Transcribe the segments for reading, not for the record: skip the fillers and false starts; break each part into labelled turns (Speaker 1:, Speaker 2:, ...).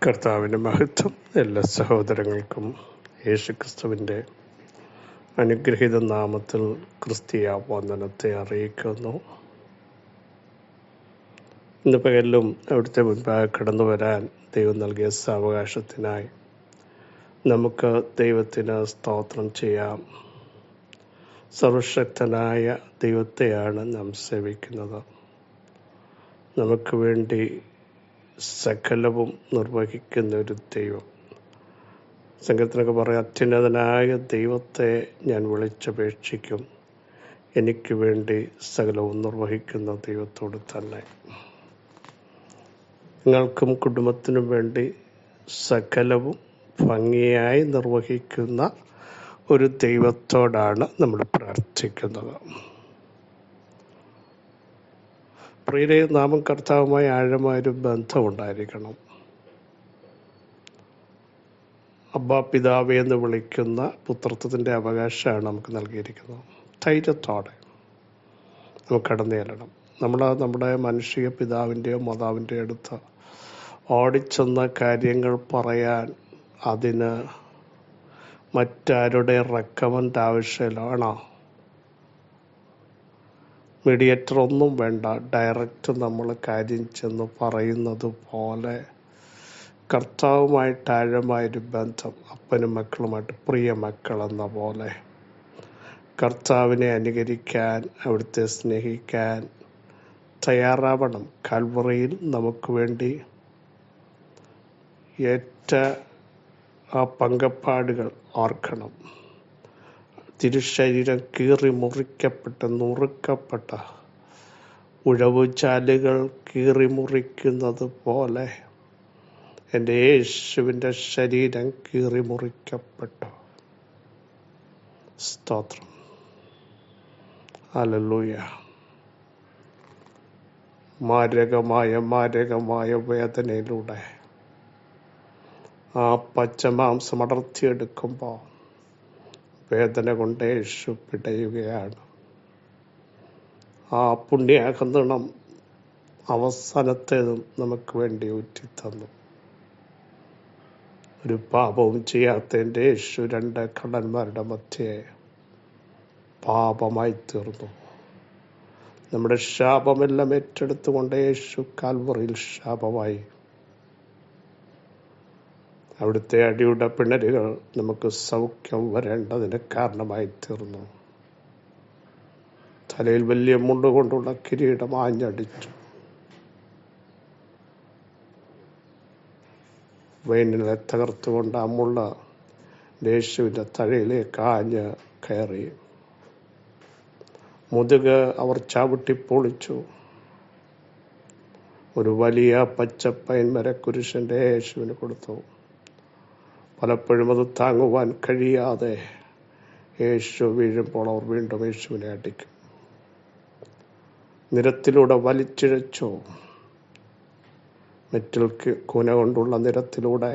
Speaker 1: കർത്താവിൻ്റെ മഹത്വം എല്ലാ സഹോദരങ്ങൾക്കും യേശുക്രിസ്തുവിൻ്റെ അനുഗ്രഹീത നാമത്തിൽ ക്രിസ്തീയ വന്ദനത്തെ അറിയിക്കുന്നു. ഇന്ന് പകലും അവിടുത്തെ മുൻപാകെ കടന്നു വരാൻ ദൈവം നൽകിയ സാവകാശത്തിനായി നമുക്ക് ദൈവത്തിന് സ്തോത്രം ചെയ്യാം. സർവശക്തനായ ദൈവത്തെയാണ് നാം സേവിക്കുന്നത്. നമുക്ക് വേണ്ടി സകലവും നിർവഹിക്കുന്ന ഒരു ദൈവം. സംഘത്തിനൊക്കെ പറയാം, അത്യുന്നതനായ ദൈവത്തെ ഞാൻ വിളിച്ചപേക്ഷിക്കും, എനിക്ക് വേണ്ടി സകലവും നിർവഹിക്കുന്ന ദൈവത്തോട് തന്നെ. നിങ്ങൾക്കും കുടുംബത്തിനും വേണ്ടി സകലവും ഭംഗിയായി നിർവഹിക്കുന്ന ഒരു ദൈവത്തോടാണ് നമ്മൾ പ്രാർത്ഥിക്കുന്നത്. പ്രിയരെ, നാമും കർത്താവുമായി ആഴമായൊരു ബന്ധമുണ്ടായിരിക്കണം. അബ്ബാ പിതാവേ എന്ന് വിളിക്കുന്ന പുത്രത്വത്തിൻ്റെ അവകാശമാണ് നമുക്ക് നൽകിയിരിക്കുന്നത്. ധൈര്യത്തോടെ നമുക്ക് കടന്നു ചെല്ലണം. നമ്മുടെ മാനുഷിക പിതാവിൻ്റെയോ മാതാവിൻ്റെയോ അടുത്ത് ഓടിച്ചെന്ന കാര്യങ്ങൾ പറയാൻ അതിന് മറ്റാരുടെ റെക്കമെൻഡ് ആവശ്യമില്ലാണോ? മീഡിയേറ്റർ ഒന്നും വേണ്ട, ഡയറക്റ്റ് നമ്മൾ കാര്യം ചെന്ന് പറയുന്നത് പോലെ കർത്താവുമായിട്ട് ആഴമായൊരു ബന്ധം, അപ്പനും മക്കളുമായിട്ട് പ്രിയ മക്കളെന്ന പോലെ കർത്താവിനെ അനുകരിക്കാൻ, അവിടുത്തെ സ്നേഹിക്കാൻ തയ്യാറാവണം. കാൽവറിയിൽ നമുക്ക് വേണ്ടി ഏറ്റ ആ പങ്കപ്പാടുകൾ ഓർക്കണം. തിരുശരീരം കീറി മുറിക്കപ്പെട്ട നുറുക്കപ്പെട്ട ഉഴവുചാലുകൾ കീറി മുറിക്കുന്നത് പോലെ എൻ്റെ യേശുവിൻ്റെ ശരീരം കീറി മുറിക്കപ്പെട്ടു. സ്തോത്രം. ഹല്ലേലൂയ. മാരകമായ വേദനയിലൂടെ ആ പച്ചമാംസം അടർത്തിയെടുക്കുമ്പോൾ വേദന കൊണ്ട് യേശു പിടയുകയാണ്. ആ പുണ്യാഹന്തണം അവസാനത്തേതും നമുക്ക് വേണ്ടി ഊറ്റിത്തന്നു. ഒരു പാപവും ചെയ്യാത്ത എൻ്റെ യേശു രണ്ട് കള്ളന്മാരുടെ മധ്യേ പാപമായി തീർന്നു. നമ്മുടെ ശാപമെല്ലാം ഏറ്റെടുത്തുകൊണ്ട് യേശു കാൽവറിയിൽ ശാപമായി. അവിടുത്തെ അടിയുടെ പിണരുകൾ നമുക്ക് സൗഖ്യം വരേണ്ടതിന് കാരണമായി തീർന്നു. തലയിൽ വലിയ മുണ്ടുകൊണ്ടുള്ള കിരീടം ആഞ്ഞടിച്ചു. വെയിനിനെ തകർത്തുകൊണ്ട് ആ മുള്ള യേശുവിൻ്റെ തലയിലേക്ക് ആഞ്ഞ് കയറി. മുതുക് അവർ ചവിട്ടിപ്പൊളിച്ചു. ഒരു വലിയ പച്ചപ്പൈൻ മരക്കുരിശൻ്റെ യേശുവിന് കൊടുത്തു. പലപ്പോഴും അത് താങ്ങുവാൻ കഴിയാതെ യേശു വീഴുമ്പോൾ അവർ വീണ്ടും യേശുവിനെ അടിക്കും. നിരത്തിലൂടെ വലിച്ചിഴച്ചു. മെറ്റൽ കൂന കൊണ്ടുള്ള നിരത്തിലൂടെ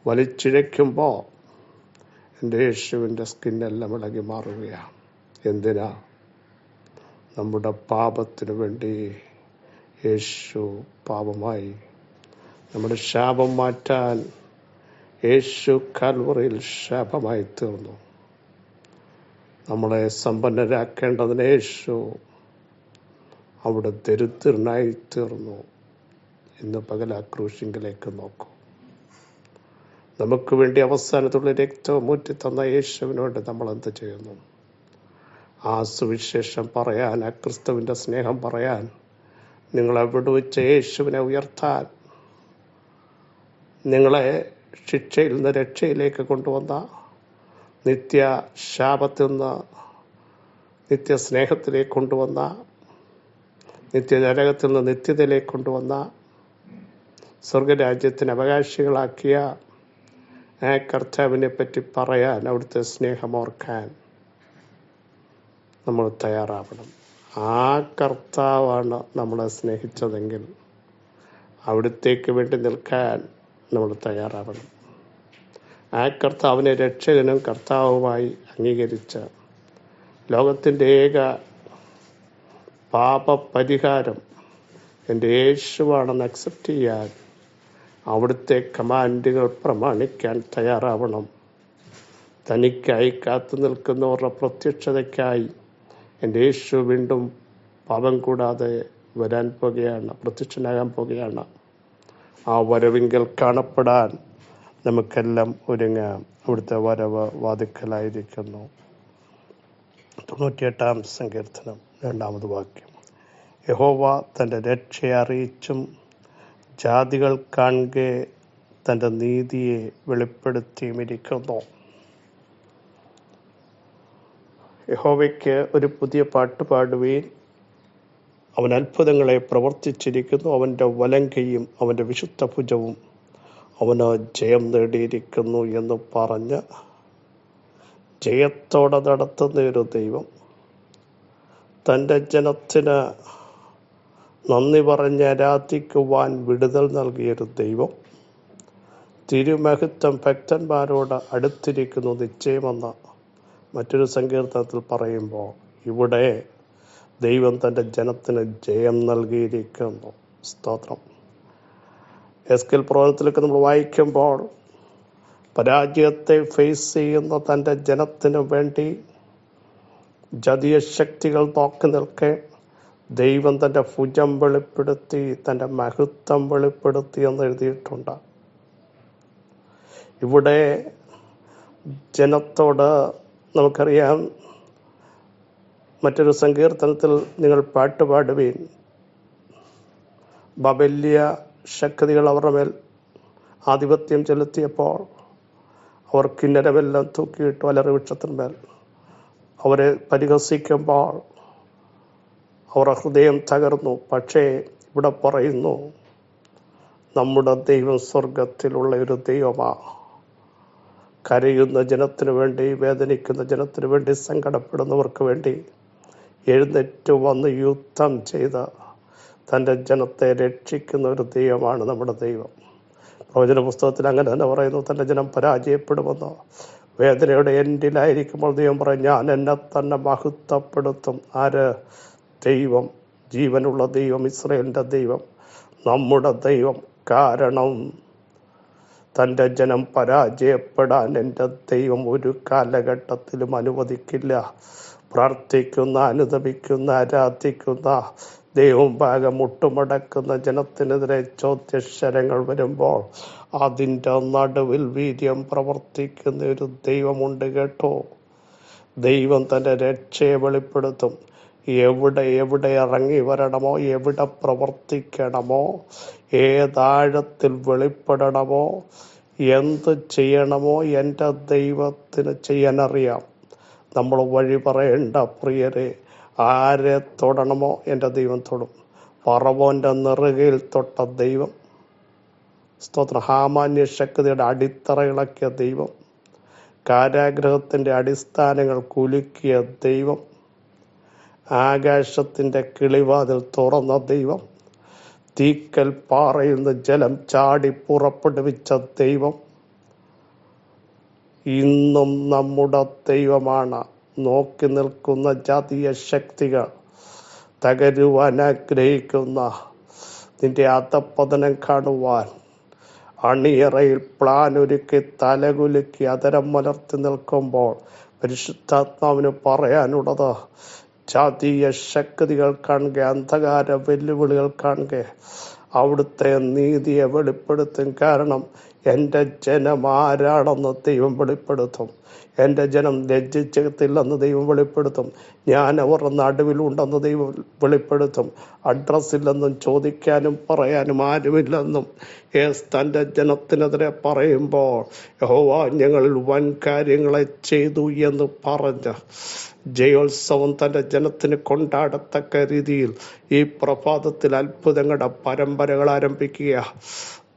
Speaker 1: വലിച്ചിഴയ്ക്കുമ്പോൾ എൻ്റെ യേശുവിൻ്റെ സ്കിന്നെല്ലാം ഇളകി മാറുകയാണ്. എന്തിനാ? നമ്മുടെ പാപത്തിനു വേണ്ടി യേശു പാപമായി. നമ്മുടെ ശാപം മാറ്റാൻ യേശു കാൽവറിയിൽ ശാപമായി തീർന്നു. നമ്മളെ സമ്പന്നരാക്കേണ്ടതിന് യേശു അവിടെ ദരിദ്രനായി തീർന്നു. ഇന്ന് പകൽ ആ ക്രൂശിങ്കിലേക്ക് നോക്കൂ. നമുക്ക് വേണ്ടി അവസാനത്തുള്ള രക്തം ഊറ്റി തന്ന യേശുവിനോട് നമ്മൾ എന്ത് ചെയ്യുന്നു? ആ സുവിശേഷം പറയാൻ, ആ ക്രിസ്തുവിൻ്റെ സ്നേഹം പറയാൻ, നിങ്ങളെ വിടുവിച്ച യേശുവിനെ ഉയർത്താൻ, നിങ്ങളെ ശിക്ഷയിൽ നിന്ന് രക്ഷയിലേക്ക് കൊണ്ടുവന്ന, നിത്യ ശാപത്തിൽ നിന്ന് നിത്യസ്നേഹത്തിലേക്ക് കൊണ്ടുവന്ന, നിത്യനരകത്തിൽ നിന്ന് നിത്യതയിലേക്ക് കൊണ്ടുവന്ന, സ്വർഗരാജ്യത്തിന് അവകാശികളാക്കിയ ആ കർത്താവിനെ പറ്റി പറയാൻ, അവിടുത്തെ സ്നേഹമോർക്കാൻ നമ്മൾ തയ്യാറാവണം. ആ കർത്താവാണ് നമ്മളെ സ്നേഹിച്ചതെങ്കിൽ അവിടുത്തേക്ക് വേണ്ടി നിൽക്കാൻ നമ്മൾ തയ്യാറാവണം. ആ കർത്താവിനെ രക്ഷകനും കർത്താവുമായി അംഗീകരിച്ച ലോകത്തിൻ്റെ ഏക പാപപരിഹാരം എൻ്റെ യേശുവാണെന്ന് അക്സെപ്റ്റ് ചെയ്യാൻ അവിടുത്തെ കമാൻഡുകൾ പ്രമാണിക്കാൻ തയ്യാറാവണം. തനിക്കായി കാത്തു നിൽക്കുന്നവരുടെ പ്രത്യക്ഷതയ്ക്കായി എൻ്റെ യേശു വീണ്ടും പാപം കൂടാതെ പ്രത്യക്ഷനാകാൻ പോകുകയാണ്. ആ വരവിങ്കൽ കാണപ്പെടാൻ നമുക്കെല്ലാം ഒരുങ്ങാം. അവിടുത്തെ വരവ് വാതിക്കലായിരിക്കുന്നു. 98-ാം സങ്കീർത്തനം 2-ാമത് വാക്യം. യഹോവ തൻ്റെ രക്ഷയെ അറിയിച്ചും ജാതികൾ കാണെ തൻ്റെ നീതിയെ വെളിപ്പെടുത്തിയുമിരിക്കുന്നു. യഹോവയ്ക്ക് ഒരു പുതിയ പാട്ട് പാടുവീൻ, അവൻ അത്ഭുതങ്ങളെ പ്രവർത്തിച്ചിരിക്കുന്നു. അവൻ്റെ വലങ്കയും അവൻ്റെ വിശുദ്ധ ഭുജവും അവന് ജയം നേടിയിരിക്കുന്നു എന്ന് പറഞ്ഞ് ജയത്തോടെ നടത്തുന്ന ഒരു ദൈവം, തൻ്റെ ജനത്തിന് നന്ദി പറഞ്ഞ് ആരാധിക്കുവാൻ വിടുതൽ നൽകിയൊരു ദൈവം, തിരുമഹത്വം ഭക്തന്മാരോട് അടുത്തിരിക്കുന്നു നിശ്ചയമെന്ന് മറ്റൊരു സങ്കീർത്തനത്തിൽ പറയുമ്പോൾ, ഇവിടെ ദൈവം തൻ്റെ ജനത്തിന് ജയം നൽകിയിരിക്കുന്നു. സ്തോത്രം. എസ്കേൽ പ്രവചനത്തിലൊക്കെ നമ്മൾ വായിക്കുമ്പോൾ, പരാജയത്തെ ഫേസ് ചെയ്യുന്ന തൻ്റെ ജനത്തിനു വേണ്ടി ജാതീയ ശക്തികൾ നോക്കി നിൽക്കെ ദൈവം തൻ്റെ ഭുജം വെളിപ്പെടുത്തി, തൻ്റെ മഹത്വം വെളിപ്പെടുത്തി എന്ന് എഴുതിയിട്ടുണ്ട്. ഇവിടെ ജനത്തോട് നമുക്കറിയാം, മറ്റൊരു സങ്കീർത്തനത്തിൽ നിങ്ങൾ പാട്ടുപാടുവീൻ, ബബല്യ ശക്തികൾ അവരുടെ മേൽ ആധിപത്യം ചെലുത്തിയപ്പോൾ അവർ കിന്നരമെല്ലാം തൂക്കിയിട്ടു അലറി വൃക്ഷത്തിന്മേൽ. അവരെ പരിഹസിക്കുമ്പോൾ അവരുടെ ഹൃദയം തകർന്നു. പക്ഷേ ഇവിടെ പറയുന്നു, നമ്മുടെ ദൈവം സ്വർഗത്തിലുള്ള ഒരു ദൈവമാണ്. കരയുന്ന ജനത്തിനു വേണ്ടി, വേദനിക്കുന്ന ജനത്തിനു വേണ്ടി, സങ്കടപ്പെടുന്നവർക്ക് വേണ്ടി എഴുന്നേറ്റ് വന്ന് യുദ്ധം ചെയ്ത് തൻ്റെ ജനത്തെ രക്ഷിക്കുന്ന ഒരു ദൈവമാണ് നമ്മുടെ ദൈവം. പ്രവചന പുസ്തകത്തിൽ അങ്ങനെ തന്നെ പറയുന്നു, തൻ്റെ ജനം പരാജയപ്പെടുമെന്ന്. വേദനയുടെ എൻഡിലായിരിക്കുമ്പോൾ ദൈവം പറയും, ഞാൻ എന്നെ തന്നെ മഹത്വപ്പെടുത്തും. ആര്? ദൈവം, ജീവനുള്ള ദൈവം, ഇസ്രായേലിൻ്റെ ദൈവം, നമ്മുടെ ദൈവം. കാരണം തൻ്റെ ജനം പരാജയപ്പെടാൻ എൻ്റെ ദൈവം ഒരു കാലഘട്ടത്തിലും അനുവദിക്കില്ല. പ്രാർത്ഥിക്കുന്ന, അനുതപിക്കുന്ന, ആരാധിക്കുന്ന, ദൈവം ഭാഗം മുട്ടുമടക്കുന്ന ജനത്തിനെതിരെ ചോദ്യശരങ്ങൾ വരുമ്പോൾ അതിൻ്റെ നടുവിൽ വീര്യം പ്രവർത്തിക്കുന്ന ഒരു ദൈവമുണ്ട് കേട്ടോ. ദൈവം തൻ്റെ രക്ഷയെ വെളിപ്പെടുത്തും. എവിടെ ഇറങ്ങി വരണമോ, എവിടെ പ്രവർത്തിക്കണമോ, ഏതാഴത്തിൽ വെളിപ്പെടണമോ, എന്ത് ചെയ്യണമോ എൻ്റെ ദൈവത്തിന് ചെയ്യാനറിയാം. നമ്മൾ വഴി പറയേണ്ട പ്രിയരെ, ആരെ തൊടണമോ എൻ്റെ ദൈവം തൊടും. ഫറവോൻ്റെ നെറുകയിൽ തൊട്ട ദൈവം, സ്തോത്രം. ഹാമാന്യ ശക്തിയുടെ അടിത്തറ ഇളക്കിയ ദൈവം, കാരാഗ്രഹത്തിൻ്റെ അടിസ്ഥാനങ്ങൾ കുലുക്കിയ ദൈവം, ആകാശത്തിൻ്റെ കിളിവാതിൽ തുറന്ന ദൈവം, തീക്കൽ പാറയിൽ നിന്ന് ജലം ചാടി പുറപ്പെടുവിച്ച ദൈവം ഇന്നും നമ്മുടെ ദൈവമാണ്. നോക്കി നിൽക്കുന്ന ജാതീയ ശക്തികൾ തകരുവാൻ ആഗ്രഹിക്കുന്ന, നിന്റെ അധപ്പതനം കാണുവാൻ അണിയറയിൽ പ്ലാനൊരുക്കി തലകുലുക്കി അതരം മലർത്തി നിൽക്കുമ്പോൾ പരിശുദ്ധാത്മാവിന് പറയാനുള്ളത്, ജാതീയ ശക്തികൾ കാണുക, അന്ധകാര വെല്ലുവിളികൾ കാണുക, അവിടുത്തെ നീതിയെ വെളിപ്പെടുത്തും. കാരണം എൻ്റെ ജനം ആരാണെന്ന് ദൈവം വെളിപ്പെടുത്തും. എൻ്റെ ജനം ലജ്ജിച്ചില്ലെന്ന് ദൈവം വെളിപ്പെടുത്തും. ഞാൻ അവരുടെ നടുവിലുണ്ടെന്ന് ദൈവം വെളിപ്പെടുത്തും. അഡ്രസ്സില്ലെന്നും ചോദിക്കാനും പറയാനും ആരുമില്ലെന്നും തൻ്റെ ജനത്തിനെതിരെ പറയുമ്പോൾ, യഹോവ ഞങ്ങളിൽ വൻ കാര്യങ്ങളെ ചെയ്തു എന്ന് പറഞ്ഞ് ജയോത്സവം തൻ്റെ ജനത്തിന് കൊണ്ടാടത്തക്ക രീതിയിൽ ഈ പ്രഭാതത്തിൽ അത്ഭുതങ്ങളുടെ പരമ്പരകൾ ആരംഭിക്കുക.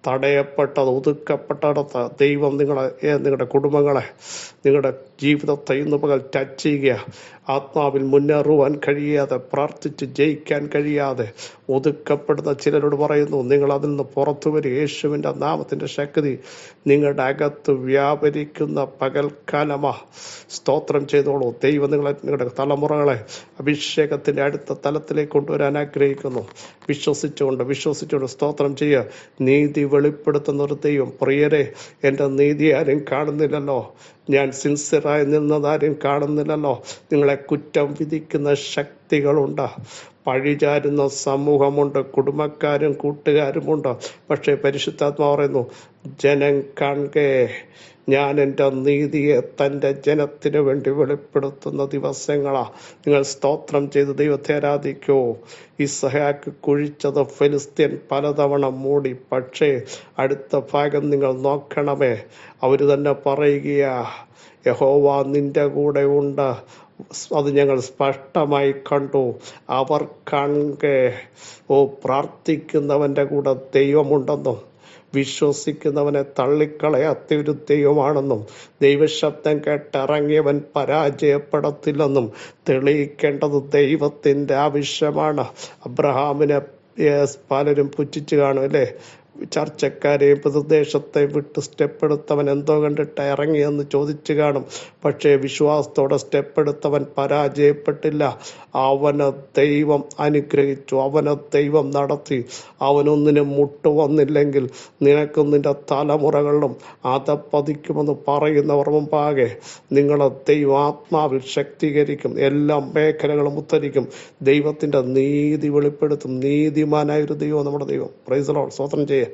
Speaker 1: തടയപ്പെട്ടത്, ഒതുക്കപ്പെട്ടിടത്ത് ദൈവം നിങ്ങളുടെ കുടുംബങ്ങളെ, നിങ്ങളുടെ ജീവിതത്തെ ഇന്ന് പകൽ ടച്ച് ചെയ്യുക. ആത്മാവിൽ മുന്നേറുവാൻ കഴിയാതെ, പ്രാർത്ഥിച്ച് ജയിക്കാൻ കഴിയാതെ ഒതുക്കപ്പെടുന്ന ചിലരോട് പറയുന്നു, നിങ്ങൾ അതിൽ നിന്ന് പുറത്തു വരും. യേശുവിൻ്റെ നാമത്തിൻ്റെ ശക്തി നിങ്ങളുടെ അകത്ത് വ്യാപരിക്കുന്ന പകൽക്കാലമാ. സ്തോത്രം ചെയ്തോളൂ. ദൈവം നിങ്ങളുടെ തലമുറകളെ അഭിഷേകത്തിൻ്റെ അടുത്ത തലത്തിലേക്ക് കൊണ്ടുവരാൻ ആഗ്രഹിക്കുന്നു. വിശ്വസിച്ചുകൊണ്ട് സ്തോത്രം ചെയ്യുക. നീതി വെളിപ്പെടുത്തുന്ന ഒരു ദൈവം. പ്രിയരെ, എൻ്റെ നീതി ആരും കാണുന്നില്ലല്ലോ, ഞാൻ സിൻസിയറായി നിന്നതാരും കാണുന്നില്ലല്ലോ. നിങ്ങളെ കുറ്റം വിധിക്കുന്ന ശക്തികളുണ്ട്, പഴിചാരുന്ന സമൂഹമുണ്ട്, കുടുംബക്കാരും കൂട്ടുകാരുമുണ്ട്. പക്ഷേ പരിശുദ്ധാത്മാവ് പറയുന്നു, ജനം കാണെ ഞാൻ എൻ്റെ നീതിയെ തൻ്റെ ജനത്തിന് വേണ്ടി വെളിപ്പെടുത്തുന്ന ദിവസങ്ങളാ. നിങ്ങൾ സ്തോത്രം ചെയ്ത് ദൈവത്തെ ആരാധിക്കൂ. ഇസ്ഹാക്ക് കുഴിച്ചത് ഫെലിസ്ത്യൻ പലതവണ മൂടി. പക്ഷേ അടുത്ത ഭാഗം നിങ്ങൾ നോക്കണമേ, അവർ തന്നെ പറയുകയാ, യഹോവ നിന്റെ കൂടെ ഉണ്ട്. അത് ഞങ്ങൾ സ്പഷ്ടമായി കണ്ടു. അവർ കാണെ പ്രാർത്ഥിക്കുന്നവൻ്റെ കൂടെ ദൈവമുണ്ടെന്നും വിശ്വസിക്കുന്നവനെ തള്ളിക്കളയാത്ത ഒരു ദൈവമാണെന്നും ദൈവശബ്ദം കേട്ടിറങ്ങിയവൻ പരാജയപ്പെടത്തില്ലെന്നും തെളിയിക്കേണ്ടത് ദൈവത്തിൻ്റെ ആവശ്യമാണ്. അബ്രഹാമിനെ പലരും പുച്ഛിച്ചു കാണും അല്ലേ? ചർച്ചക്കാരെയും പ്രദേശത്തെ വിട്ട് സ്റ്റെപ്പ് എടുത്തവൻ എന്തോ കണ്ടിട്ട് ഇറങ്ങിയെന്ന് ചോദിച്ചു കാണും. പക്ഷേ വിശ്വാസത്തോടെ സ്റ്റെപ്പ് എടുത്തവൻ പരാജയപ്പെട്ടില്ല. അവനെ ദൈവം അനുഗ്രഹിച്ചു, അവനെ ദൈവം നടത്തി. അവനൊന്നിനും മുട്ടുവന്നില്ലെങ്കിൽ നിനക്കും നിന്റെ തലമുറകളിലും അതപ്പതിക്കുമെന്ന് പറയുന്നവർ മുമ്പാകെ നിങ്ങളെ ദൈവം ആത്മാവിൽ ശക്തീകരിക്കും, എല്ലാ മേഖലകളും ഉദ്ധരിക്കും, ദൈവത്തിൻ്റെ നീതി വെളിപ്പെടുത്തും. നീതിമാനായൊരു ദൈവം നമ്മുടെ ദൈവം. Praise the Lord. സ്തോത്രം ചെയ്യേ.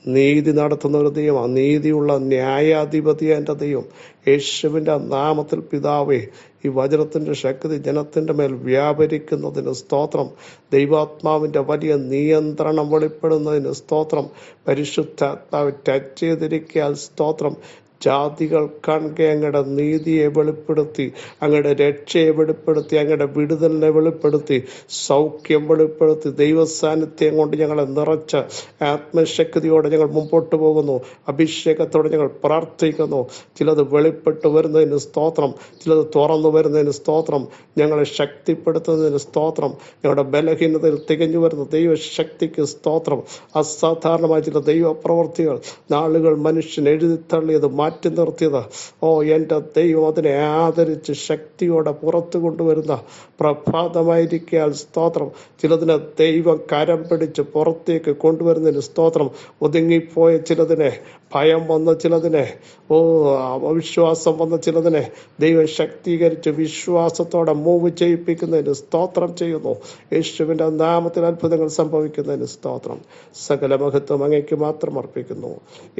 Speaker 1: നീതി നടത്തുന്ന ഒരു ദൈവമാണ്, നീതിയുള്ള ന്യായാധിപതിയ എൻ്റെ ദൈവം. യേശുവിൻ്റെ നാമത്തിൽ പിതാവേ, ഈ വചനത്തിൻ്റെ ശക്തി ജനത്തിൻ്റെ മേൽ വ്യാപരിക്കുന്നതിന് സ്തോത്രം. ദൈവാത്മാവിൻ്റെ വലിയ നിയന്ത്രണം വെളിപ്പെടുന്നതിന് സ്തോത്രം. പരിശുദ്ധാത്മാവ് ടച്ച് ചെയ്തിരിക്കാൻ സ്തോത്രം. ജാതികൾ കാണെ അങ്ങയുടെ നീതിയെ വെളിപ്പെടുത്തി, അങ്ങയുടെ രക്ഷയെ വെളിപ്പെടുത്തി, അങ്ങയുടെ വിടുതലിനെ വെളിപ്പെടുത്തി, സൗഖ്യം വെളിപ്പെടുത്തി, ദൈവസാന്നിധ്യം കൊണ്ട് ഞങ്ങളെ നിറച്ച് ആത്മശക്തിയോടെ ഞങ്ങൾ മുമ്പോട്ട് പോകുന്നു. അഭിഷേകത്തോടെ ഞങ്ങൾ പ്രാർത്ഥിക്കുന്നു. ചിലത് വെളിപ്പെട്ട് വരുന്നതിന് സ്തോത്രം, ചിലത് തുറന്നു വരുന്നതിന് സ്തോത്രം, ഞങ്ങളെ ശക്തിപ്പെടുത്തുന്നതിന് സ്തോത്രം, ഞങ്ങളുടെ ബലഹീനതയിൽ തികഞ്ഞു വരുന്ന ദൈവശക്തിക്ക് സ്തോത്രം. അസാധാരണമായ ചില ദൈവപ്രവർത്തികൾ, നാളുകൾ മനുഷ്യൻ എഴുതിത്തള്ളിയത്, മാറ്റി നിർത്തിയത്, എൻ്റെ ദൈവം അതിനെ ആദരിച്ച് ശക്തിയോടെ പുറത്തു കൊണ്ടുവരുന്ന പ്രഭാതമായിരിക്കാൻ സ്തോത്രം. ചിലതിനെ ദൈവം കരം പിടിച്ച് പുറത്തേക്ക് കൊണ്ടുവരുന്നതിന് സ്തോത്രം. ഒതുങ്ങിപ്പോയ ചിലതിനെ, ഭയം വന്ന ചിലതിനെ, അവിശ്വാസം വന്ന ചിലതിനെ ദൈവം ശക്തീകരിച്ച് വിശ്വാസത്തോടെ മൂവ് ചെയ്യിപ്പിക്കുന്നതിന് സ്തോത്രം ചെയ്യുന്നു. യേശുവിൻ്റെ നാമത്തിൽ അത്ഭുതങ്ങൾ സംഭവിക്കുന്നതിന് സ്തോത്രം. സകല മഹത്വം അങ്ങേക്ക് മാത്രം അർപ്പിക്കുന്നു.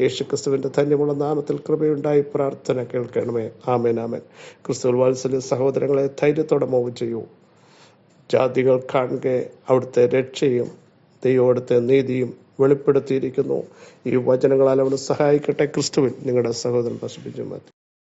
Speaker 1: യേശു ക്രിസ്തുവിൻ്റെ ധന്യമുള്ള നാമത്തിൽ കൃപയുണ്ടായി പ്രാർത്ഥന കേൾക്കണമേ. ആമേൻ, ആമേൻ. ക്രിസ്തുവിൽ വാത്സല്യ സഹോദരങ്ങളെ, ധൈര്യത്തോടെ മൂവ് ചെയ്യൂ. ജാതികൾ കാണെ അവിടുത്തെ രക്ഷയും ദൈവം അവിടുത്തെ നീതിയും വെളിപ്പെടുത്തിയിരിക്കുന്നു. ഈ വചനങ്ങളാൽ അവിടെ സഹായിക്കട്ടെ. ക്രിസ്തുവിൽ നിങ്ങളുടെ സഹോദരൻ പ്രസവിച്ചു.